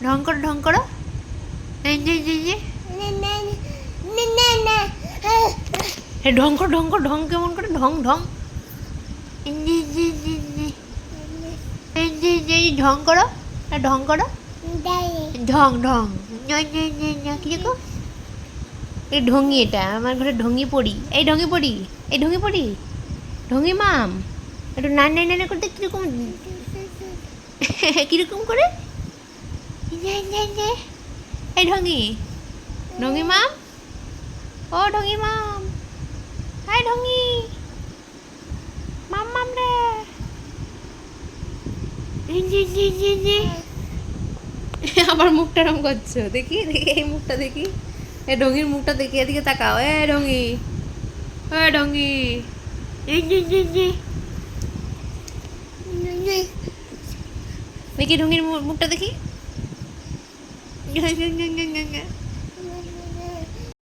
ঢং করো ঢং করো। এই যে যে যে ঢং করো ঢং করো, ঢং কেমন করে, ঢং ঢং। এই যে যে যে যে এই যে যে ঢং করো, ঢং করো, ঢং ঢং। কিরকম এই ঢঙ্গি, এটা আমার ঘরে ঢঙ্গি পড়ি, এই ঢঙ্গি পড়ি, এই ঢঙ্গি পড়ি, ঢঙ্গি মাম। একটু নান নাই নান করতে কিরকম, কিরকম করে, এই ঢঙ্গি, ঢঙ্গি মাম, ও ঢঙ্গি মাম, হাই ঢঙ্গি মাম মাম রে। আবার মুখটা এরম করছো, দেখি দেখি এই মুখটা দেখি, এ ঢঙ্গির মুখটা দেখি, এদিকে তাকাও, এ ঢঙ্গি, এ ঢঙ্গি, এই যে যে যে দেখি ঢঙ্গির মুখটা দেখি।